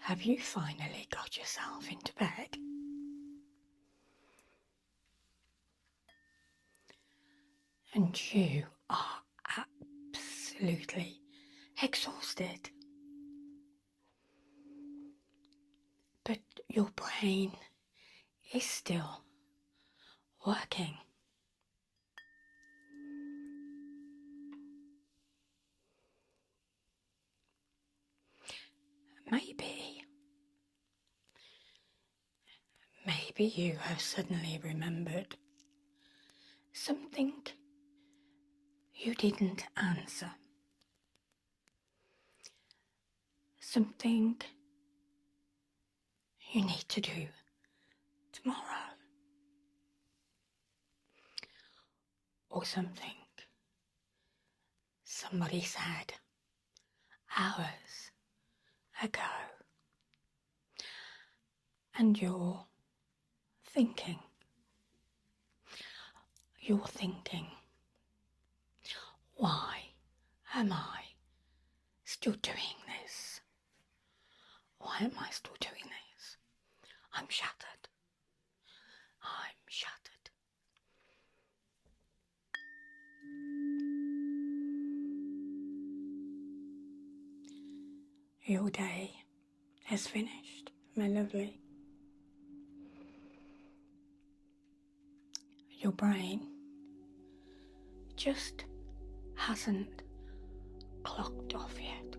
Have you finally got yourself into bed? And you are absolutely exhausted. But your brain is still working. Maybe you have suddenly remembered something you didn't answer. Something you need to do tomorrow. Or something somebody said hours ago. And you're thinking, why am I still doing this? Why am I still doing this? I'm shattered. I'm shattered. Your day has finished, my lovely. Your brain just hasn't clocked off yet.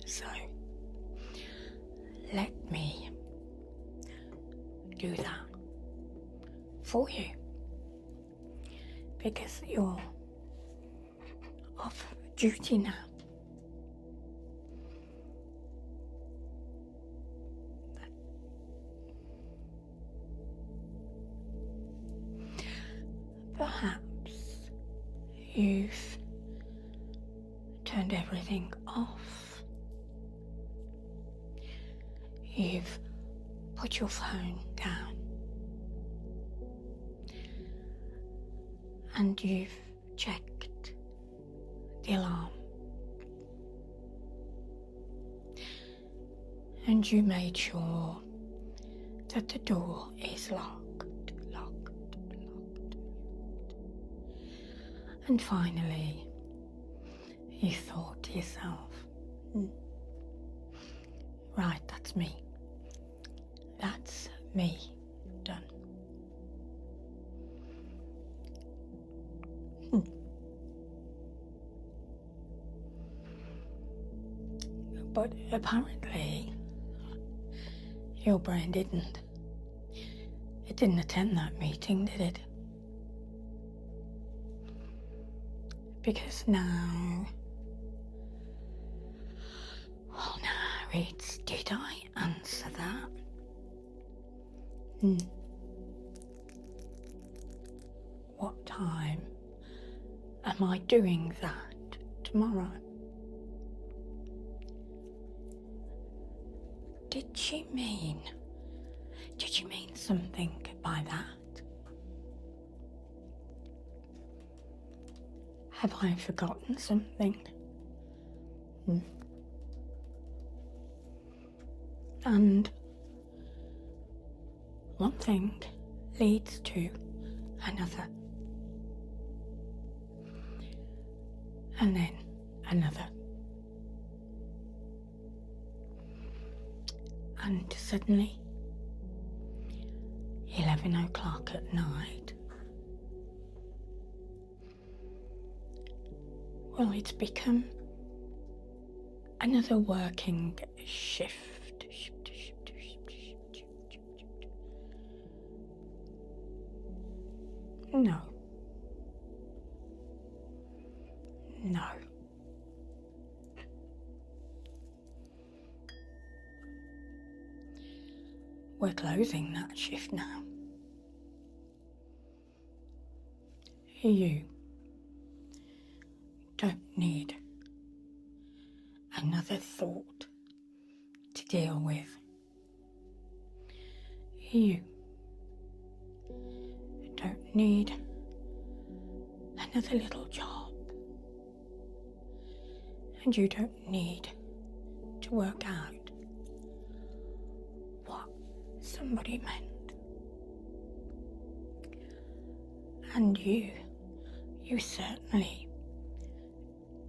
So, let me do that for you, because you're off duty now. Perhaps you've turned everything off. You've put your phone down. And you've checked the alarm. And you made sure that the door is locked. And finally, you thought to yourself, right, that's me. That's me done. But apparently, your brain didn't. It didn't attend that meeting, did it? Because now it's, did I answer that? What time am I doing that tomorrow? Did you mean something by that? Have I forgotten something? And one thing leads to another. And then another. And suddenly, 11 o'clock at night, well, it's become another working shift. No. We're closing that shift now. You don't need another thought to deal with. You need another little job, and you don't need to work out what somebody meant. And you certainly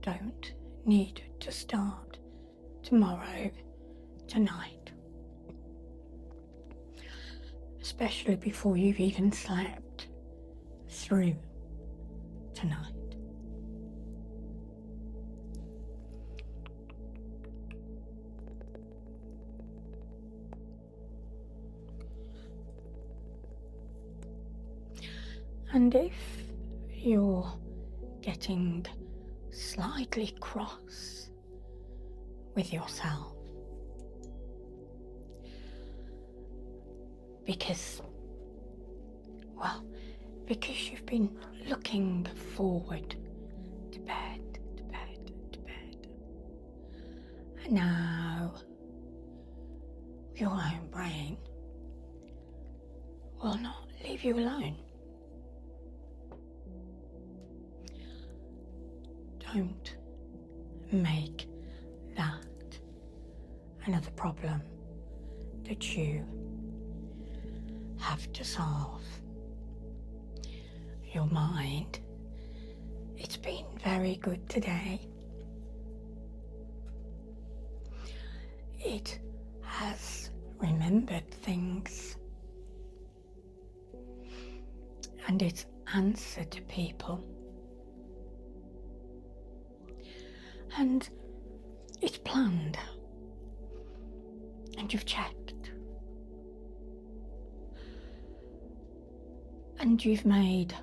don't need to start tomorrow, tonight, especially before you've even slept through tonight. And if you're getting slightly cross with yourself because you've been looking forward to bed, and now your own brain will not leave you alone. Don't make that another problem that you have to solve. Your mind, it's been very good today. It has remembered things, and it's answered people. And it's planned, and you've checked, and you've made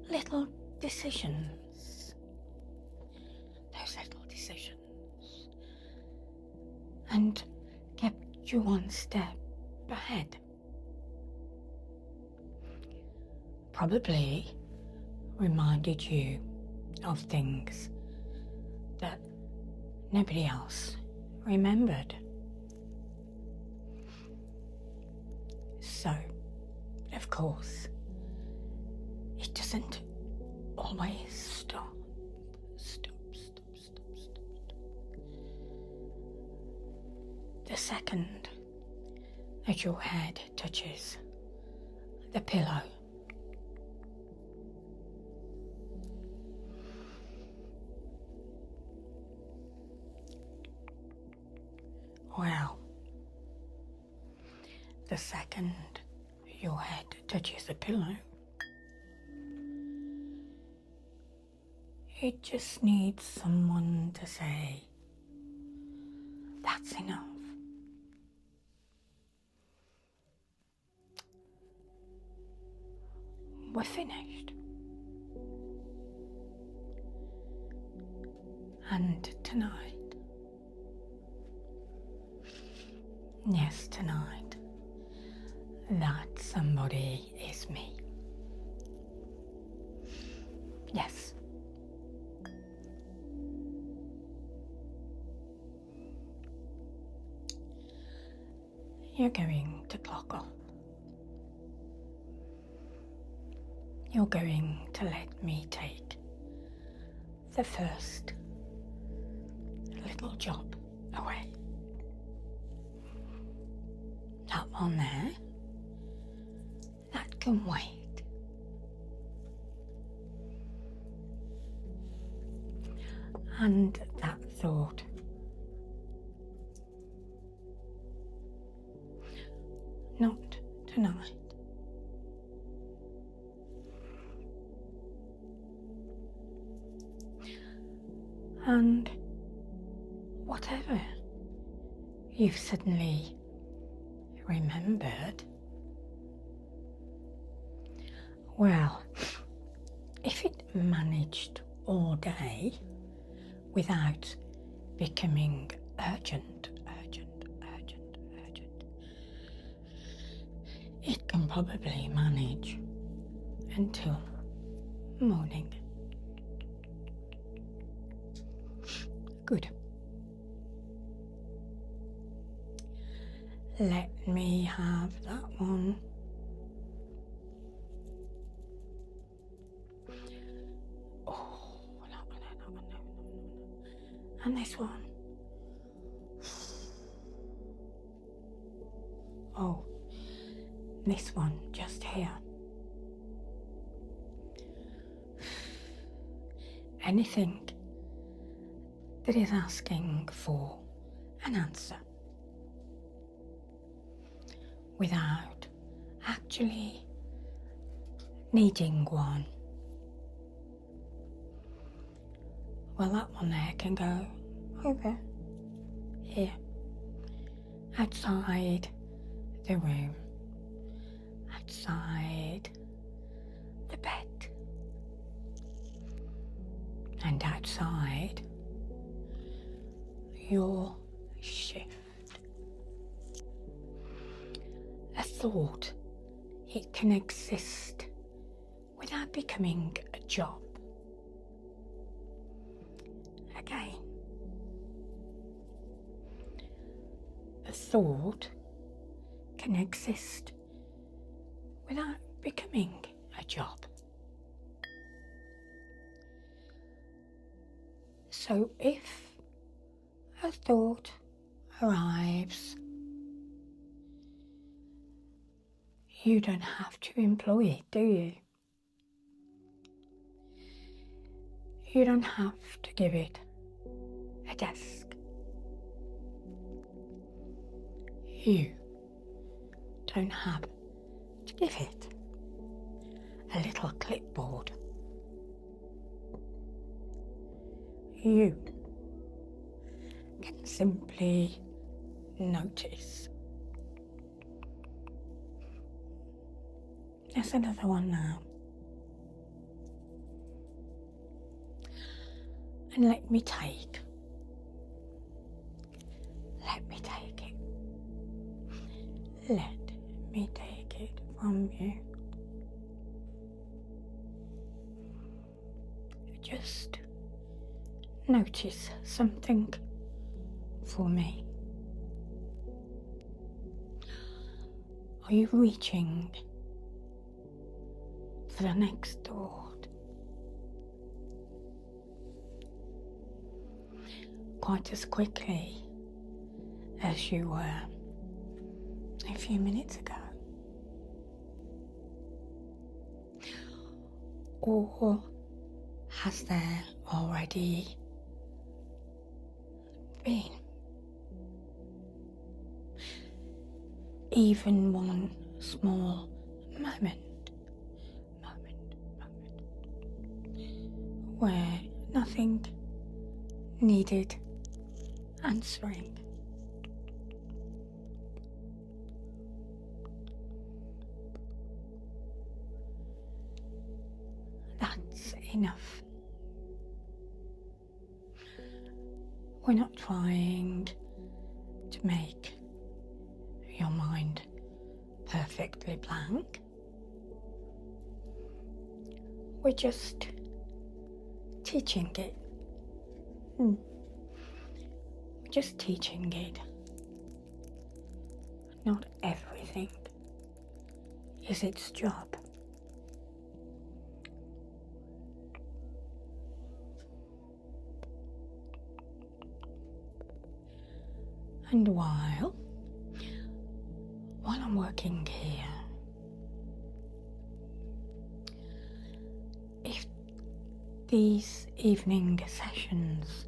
little decisions, those little decisions, and kept you one step ahead. Probably reminded you of things that nobody else remembered. So, of course, it doesn't always stop. The second that your head touches the pillow, well, the second your head touches the pillow, it just needs someone to say, that's enough. We're finished. And tonight, yes, tonight, that somebody is me. Yes. You're going to clock off. You're going to let me take the first little job away. That one there, that can wait. And that thought, not tonight. And whatever you've suddenly remembered, well, if it managed all day without becoming urgent, it can probably manage until morning. Good. Let me have that one. And this one. Oh, this one just here. Anything that is asking for an answer without actually needing one. Well, that one there can go over here, outside the room, outside the bed, and outside your shift. A thought, it can exist without becoming a job. Again, a thought can exist without becoming a job. So if a thought arrives, you don't have to employ it, do you? You don't have to give it a desk. You don't have to give it a little clipboard. You can simply notice. There's another one now. And let me take it. Let me take it from you. Just notice something for me. Are you reaching for the next thought? Quite as quickly as you were a few minutes ago? Or has there already been even one small moment where nothing needed answering? That's enough. We're not trying to make your mind perfectly blank. We're just teaching it. We're just teaching it. Not everything is its job. And while I'm working here, if these evening sessions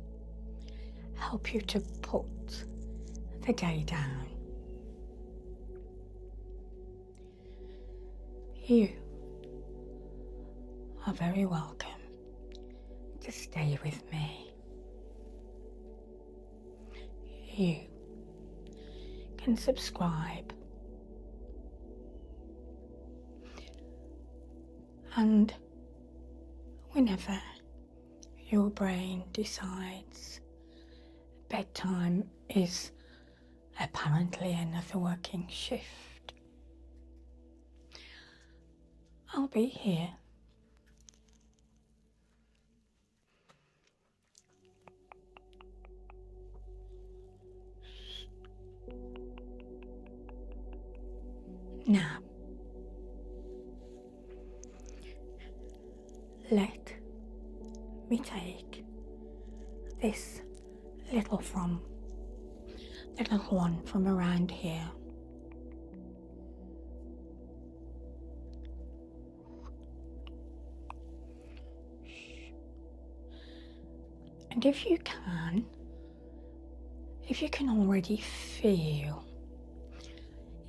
help you to put the day down, you are very welcome to stay with me. You can subscribe, and whenever your brain decides bedtime is apparently another working shift, I'll be here. Now, let me take this little one from around here. And if you can already feel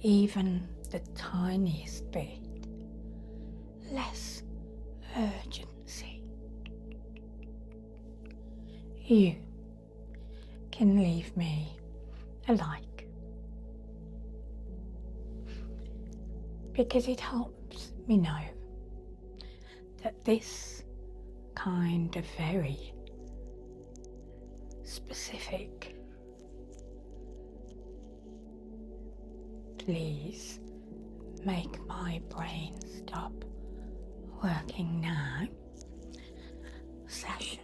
even the tiniest bit less urgency, you can leave me a like, because it helps me know that this kind of very specific please make my brain stop working now session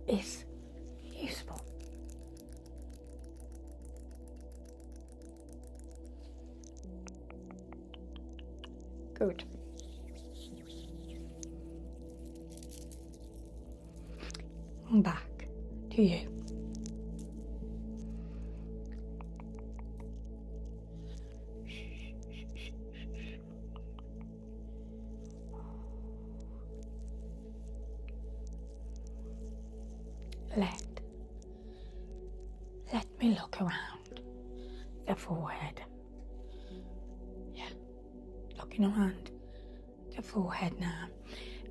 is useful. Good. Back to you. Let me look around the forehead. Yeah, looking around the forehead now,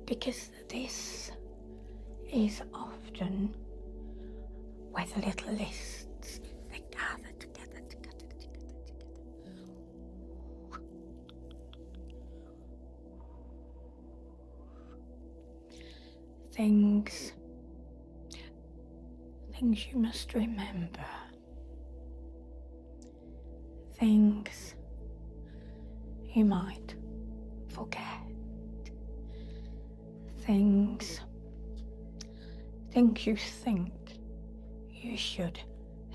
because this is often where the little lists they gather together. Things you must remember. Things you might forget. Things you think you should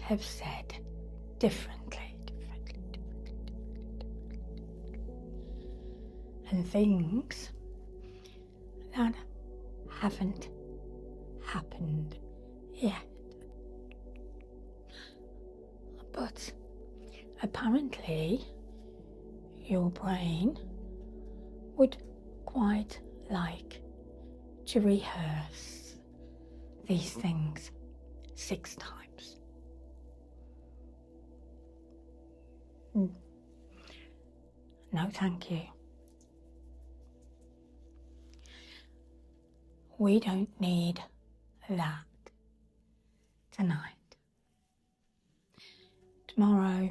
have said differently. And things that haven't happened yet. But apparently your brain would quite like to rehearse these things 6 times. No, thank you. We don't need that tonight. Tomorrow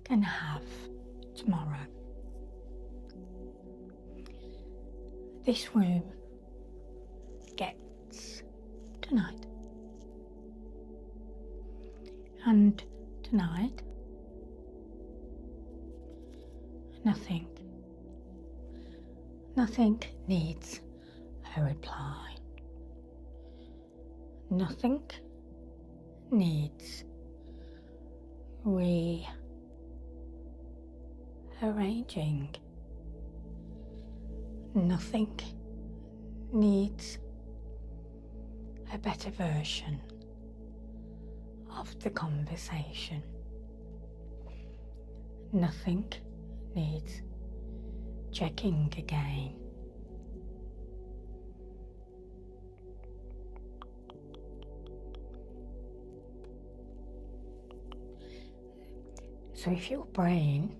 can have tomorrow. This room gets tonight. And tonight, nothing needs a reply. Nothing needs rearranging. Nothing needs a better version of the conversation. Nothing needs checking again. So if your brain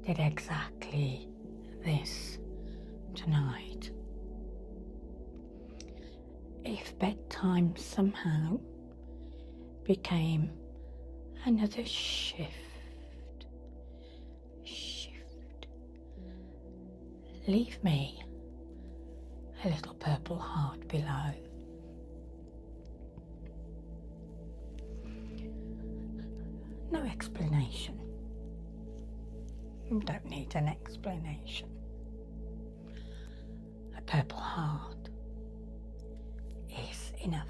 did exactly this tonight, if bedtime somehow became another shift, leave me a little purple heart below. No explanation. You don't need an explanation. A purple heart is enough.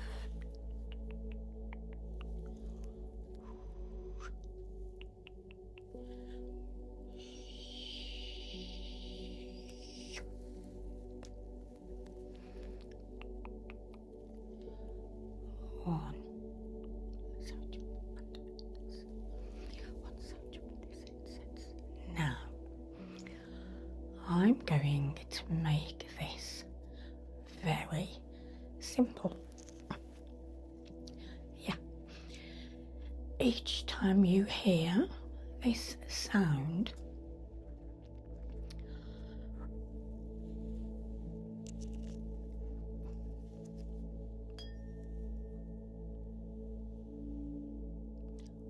I'm going to make this very simple. Yeah. Each time you hear this sound,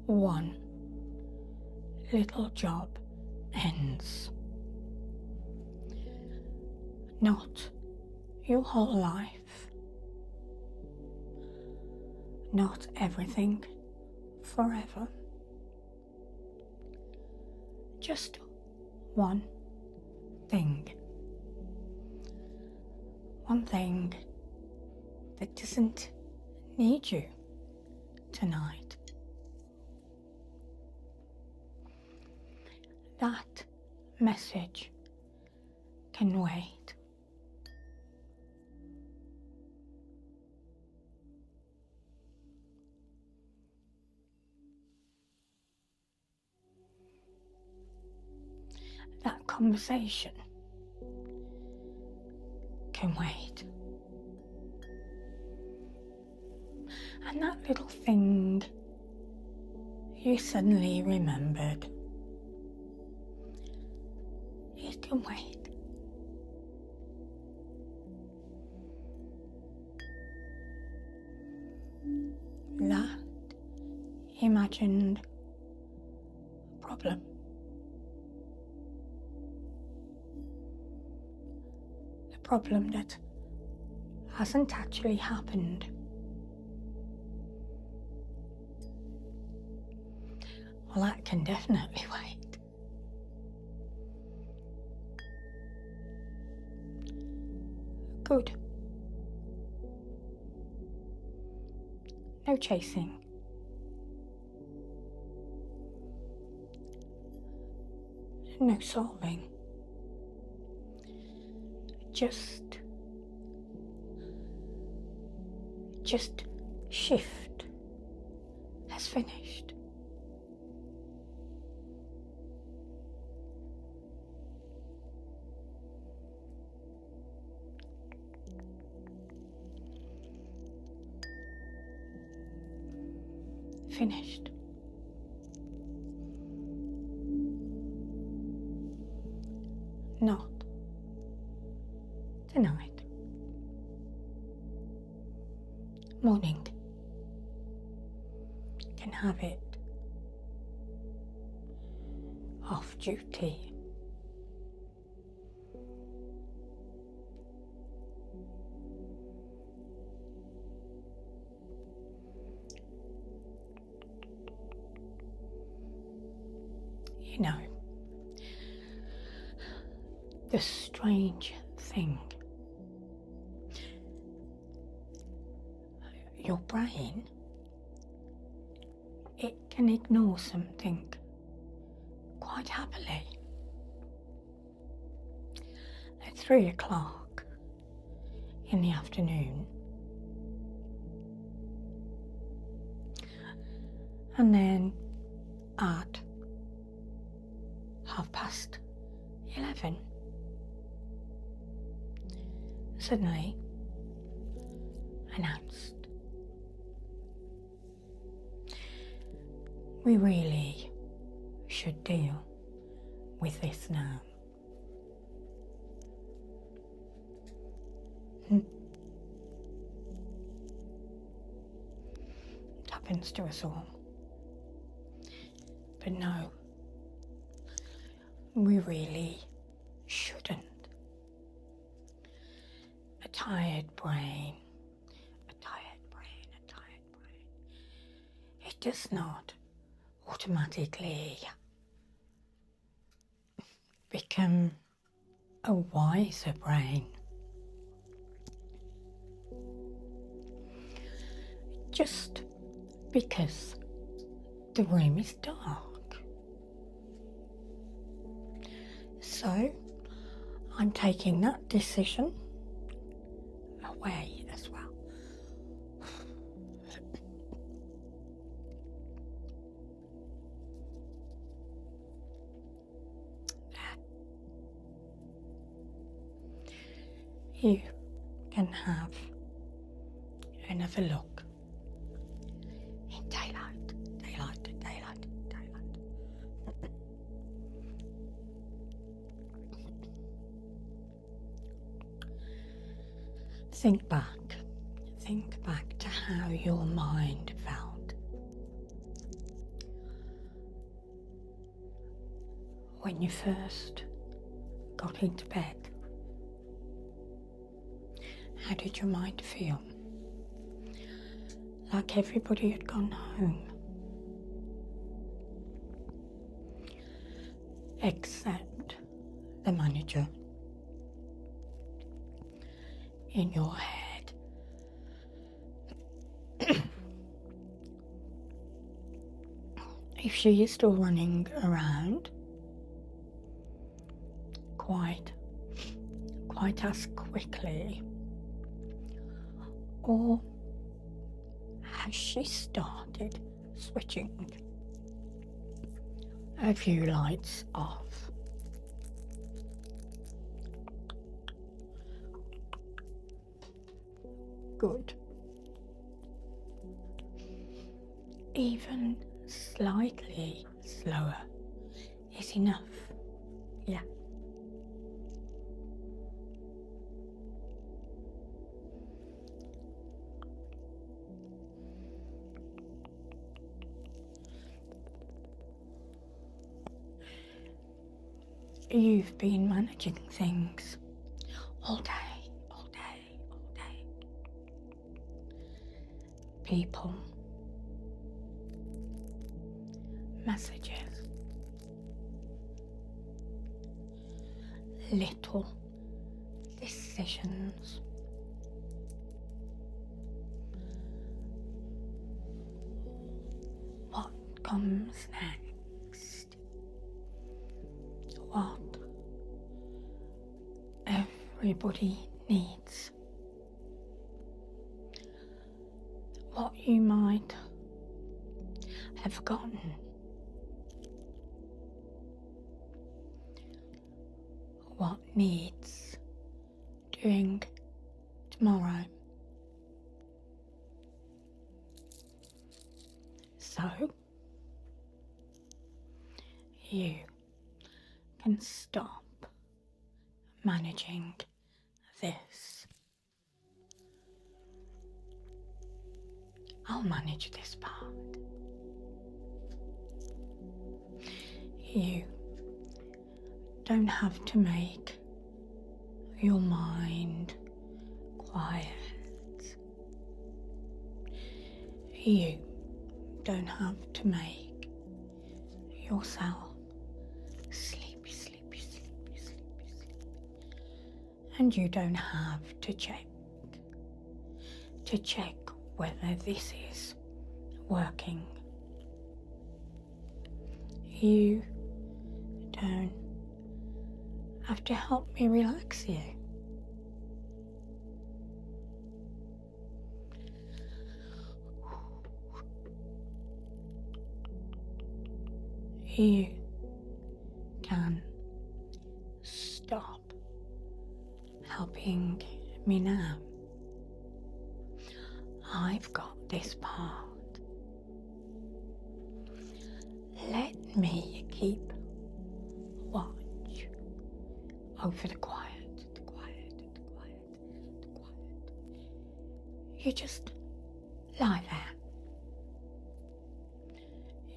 one little job ends. Not your whole life, not everything forever, just one thing. One thing that doesn't need you tonight. That message can wait. That conversation can wait. And that little thing you suddenly remembered, it can wait. That imagined problem, the problem that hasn't actually happened, well, that can definitely wait. Good. No chasing. No solving. Just shift has finished. Finished. Not tonight. Morning can have it. Off duty. You know, the strange thing, your brain, it can ignore something quite happily. At 3 o'clock in the afternoon, and then at 11:30, suddenly announced, we really should deal with this now. It happens to us all. But no, we really shouldn't. A tired brain, it does not automatically become a wiser brain. Just because the room is dark. So I'm taking that decision away as well. you can have another look in daylight, daylight, daylight, daylight. Think back to how your mind felt when you first got into bed. How did your mind feel? Like everybody had gone home, except the manager in your head. If she is still running around quite as quickly, or has she started switching a few lights off? Good. Even slightly slower is enough. Yeah. You've been managing things all day. People, messages, little decisions. What comes next? What everybody needs. What you might have forgotten. What needs doing tomorrow. So you can stop managing this. I'll manage this part. You don't have to make your mind quiet. You don't have to make yourself sleepy. And you don't have to check whether this is working. You don't have to help me relax you. You can stop helping me now. I've got this part. Let me keep watch over the quiet. You just lie there.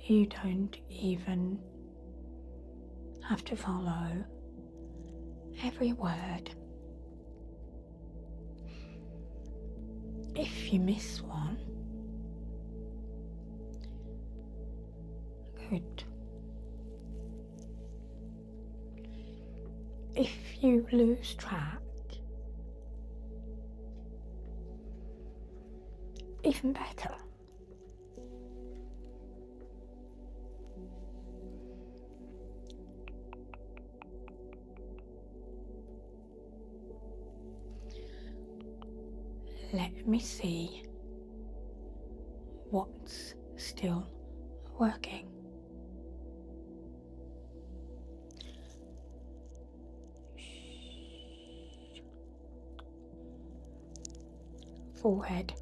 You don't even have to follow every word. If you miss one, good. If you lose track, even better. Let me see what's still working. forehead.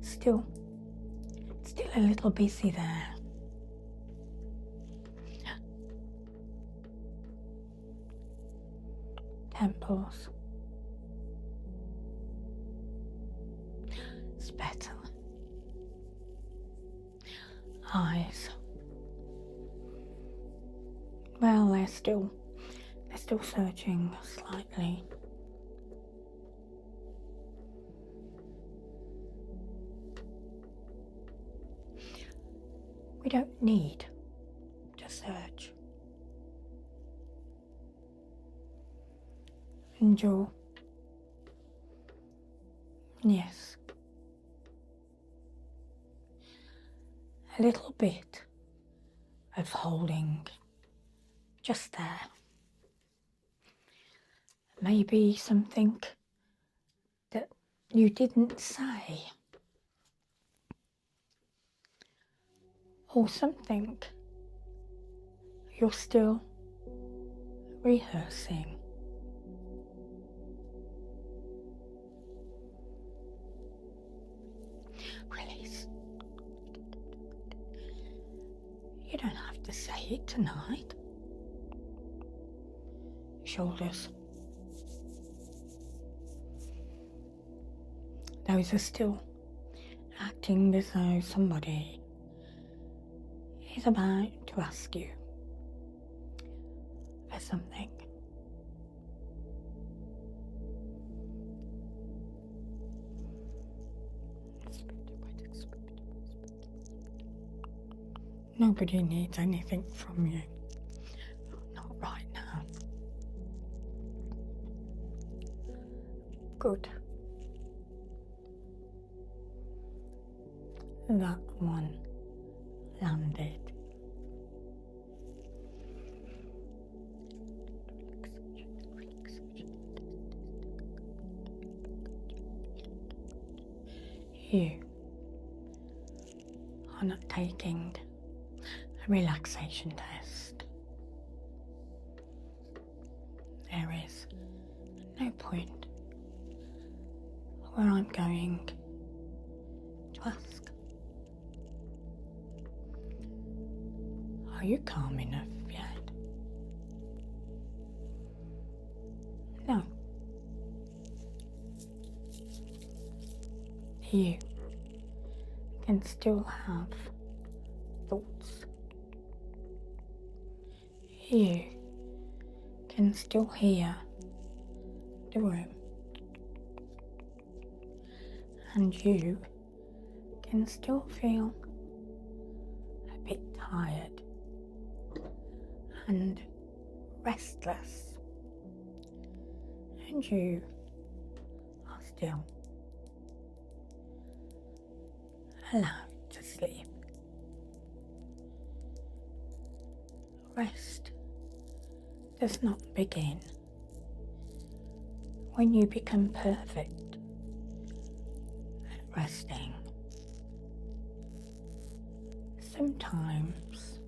Still a little busy there. Temples. It's better. Eyes. Well, they're still searching slightly. We don't need to search. And jaw. Yes. A little bit of holding just there. Maybe something that you didn't say. Or something you're still rehearsing. Release. You don't have to say it tonight. Shoulders. Those are still acting as though somebody is about to ask you for something. Nobody needs anything from you. Not right now. Good. That one landed. You are not taking a relaxation test. There is no point where I'm going to ask, are you calm enough yet? No. You can still have thoughts. You can still hear the room. And you can still feel a bit tired and restless. And you are still allowed to sleep. Rest does not begin when you become perfect at resting. Sometimes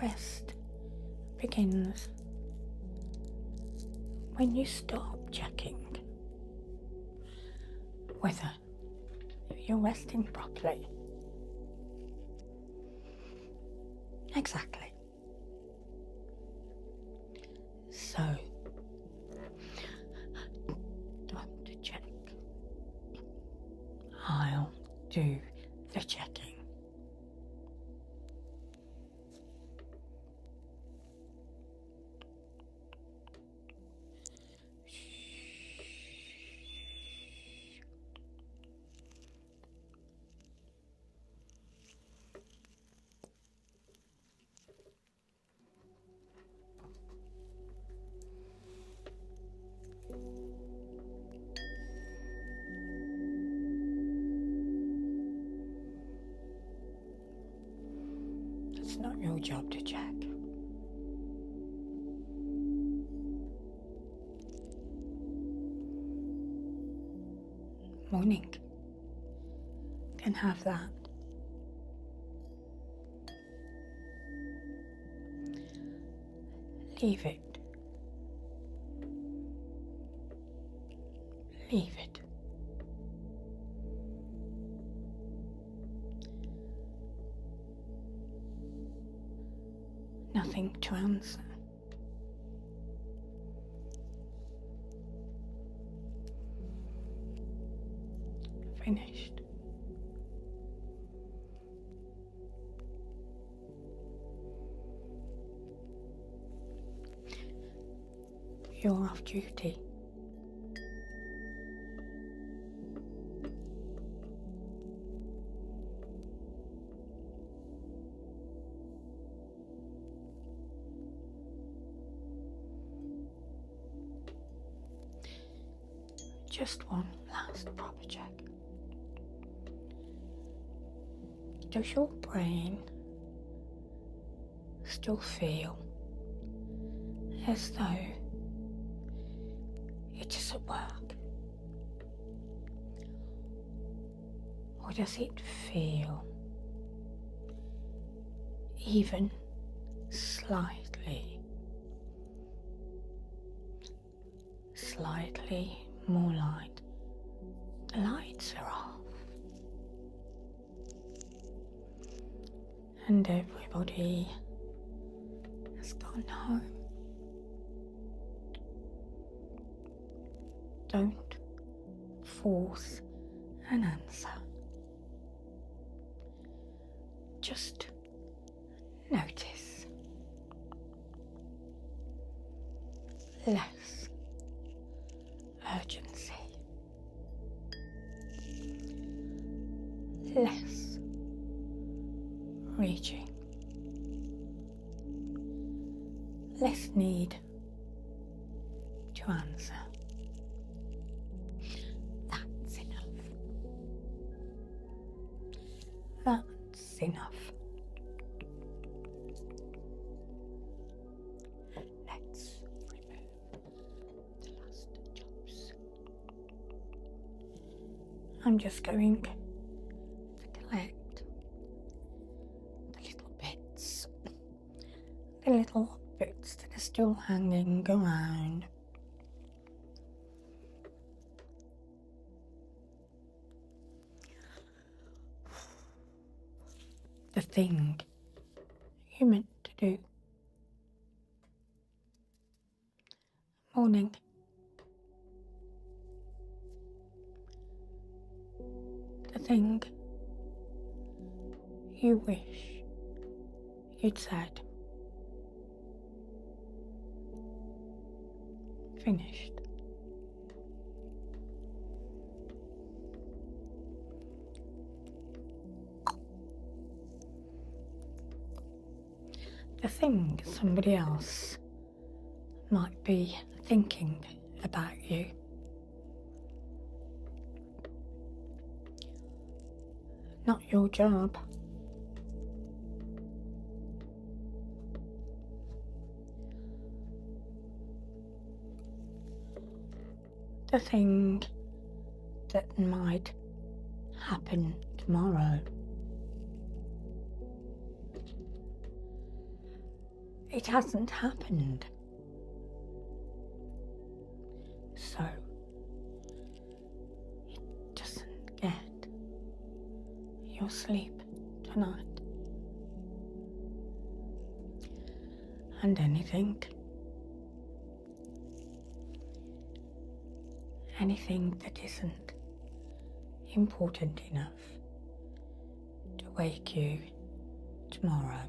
rest begins when you stop checking whether you're resting properly. Exactly. So, time to check. I'll do the checking. It's not your job to check. Morning can have that. Leave it. Leave it. Nothing to answer. Finished. You're off duty. Just one last proper check. Does your brain still feel as though it is at work? Or does it feel even slightly more light? The lights are off and everybody has gone home. Don't force an answer. Just notice. Less urgency. Less reaching. Less need to answer. That's enough. That's enough. Let's remove the last jobs. I'm just going to collect the little bits that are still hanging around. The thing you meant to do. Morning. The thing you wish you'd said. Finished. The thing somebody else might be thinking about you. Not your job. The thing that might happen tomorrow. It hasn't happened. So it doesn't get your sleep tonight. And anything that isn't important enough to wake you tomorrow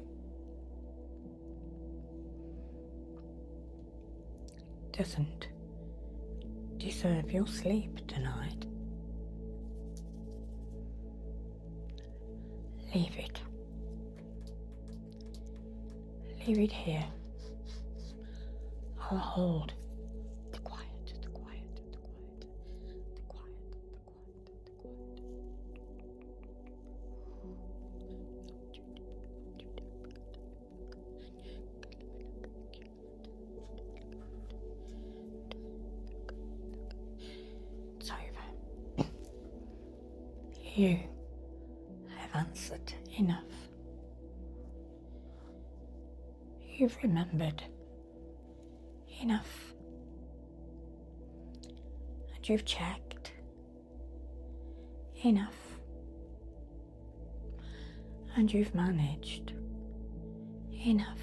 doesn't deserve your sleep tonight. Leave it. Leave it here. I'll hold the quiet. It's over. You have answered enough. You've remembered Enough. And you've checked. Enough. And you've managed. Enough.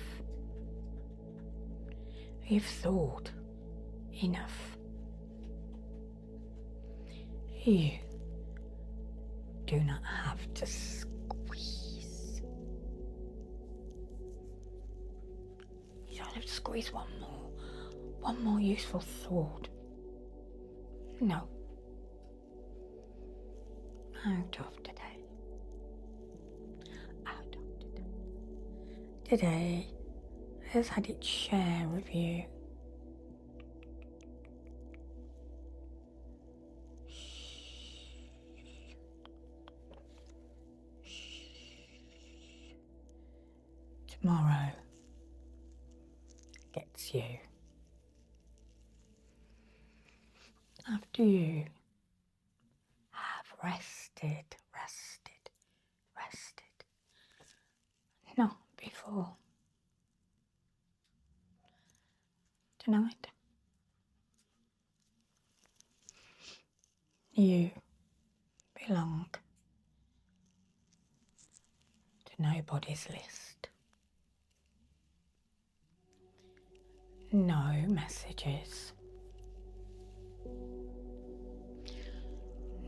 You've thought. Enough. You do not have to squeeze. You don't have to squeeze one more useful thought. No. Out of today. Out of today. Today has had its share of you. Tomorrow gets you. After you have rested. Not before. Tonight, you belong to nobody's list. No messages.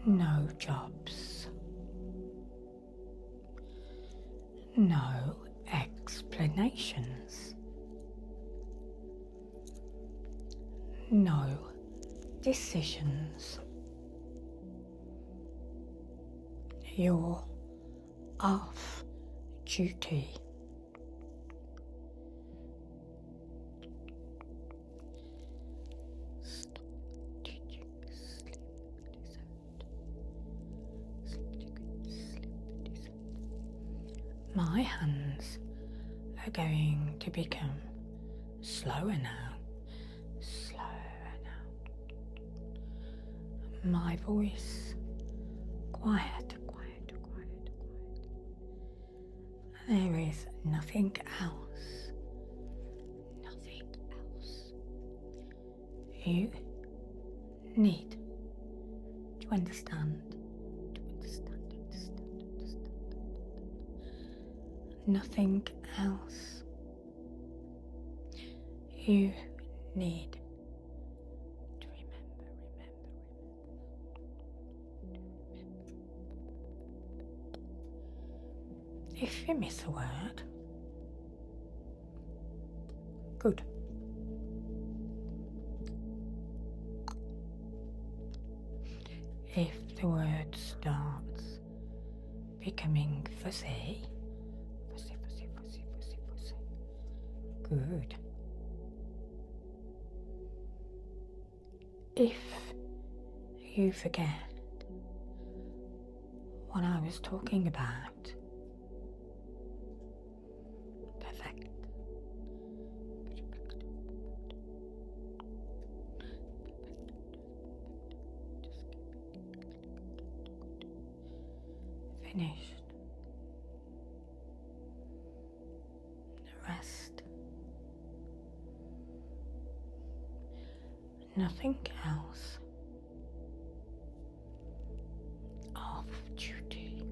No jobs. No explanations. No decisions. You're off duty. Stop teaching sleep desert. My hands are going to become slower now. My voice quiet. There is nothing else. You need to understand. Nothing else. You need to remember. If you miss a word, good. If the word starts becoming fuzzy, good. If you forget what I was talking about, perfect. Finished. The rest. Nothing else. Off duty.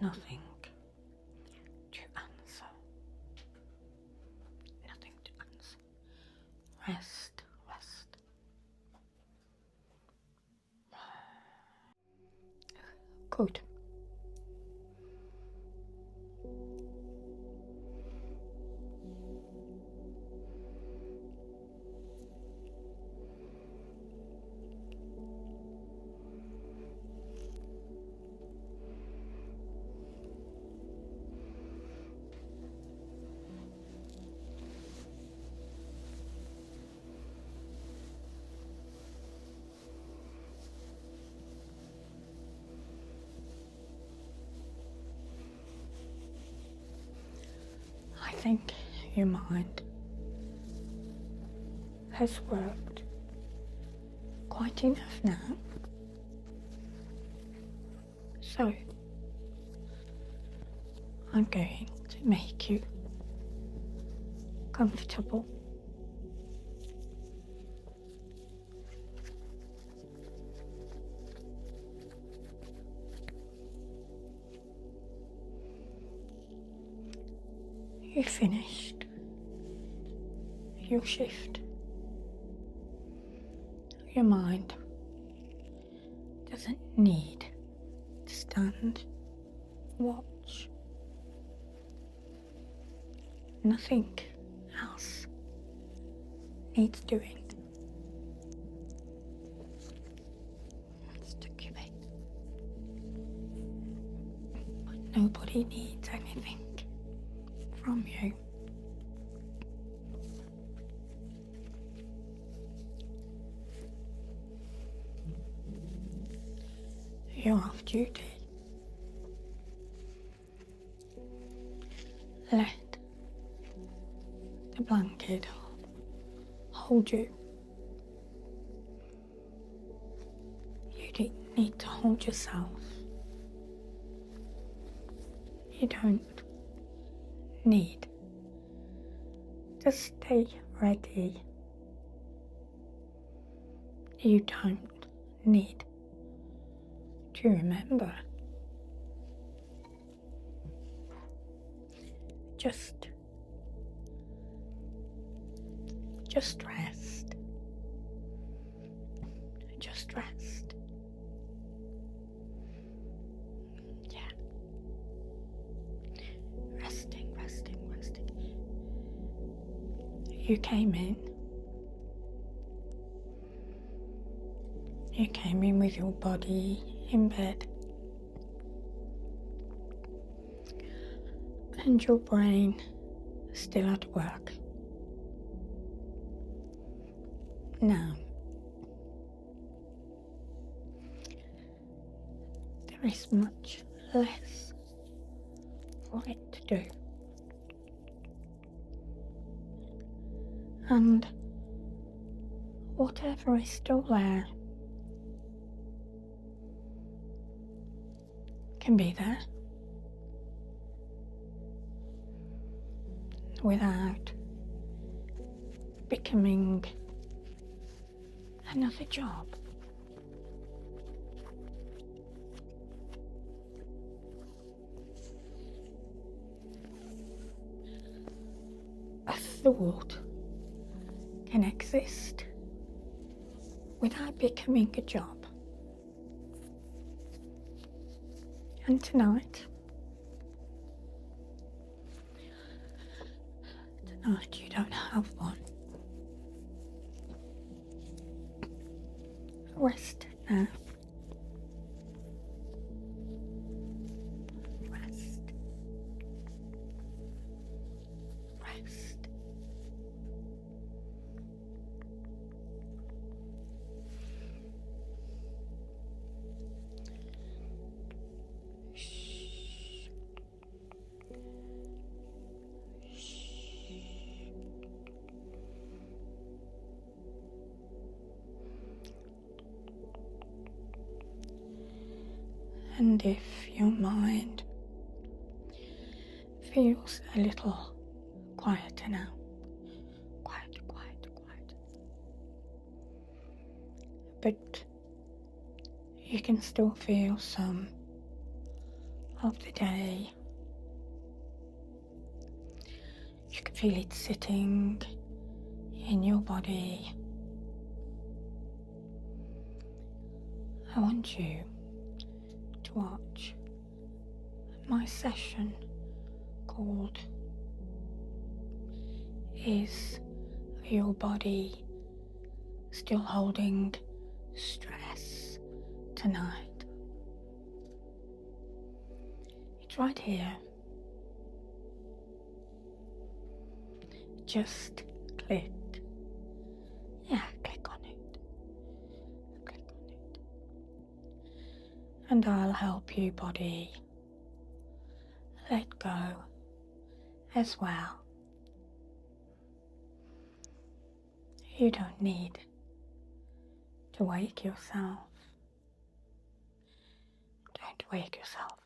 Nothing to answer. Rest. Good. think your mind has worked quite enough now. So I'm going to make you comfortable. You finished your shift. Your mind doesn't need to stand, watch. Nothing else needs doing. Stuck your bait. But nobody needs anything from you. You're off duty. Let the blanket hold you. You don't need to hold yourself. You don't need to stay ready. You don't need to remember. Just rest. Just rest. Yeah. Resting. You came in. You came in with your body in bed. And your brain still at work. Now, there is much less for it to do. And whatever is still there can be there without becoming another job. A thought can exist without becoming a job. And tonight you don't have one. Rest now. Rest. And if your mind feels a little quieter now, quiet, but you can still feel some of the day. You can feel it sitting in your body. I want you to watch my session called Is Your Body Still Holding Stress Tonight? It's right here. Just click. Click on it. And I'll help you, body, let go as well. You don't need to wake yourself. Don't wake yourself.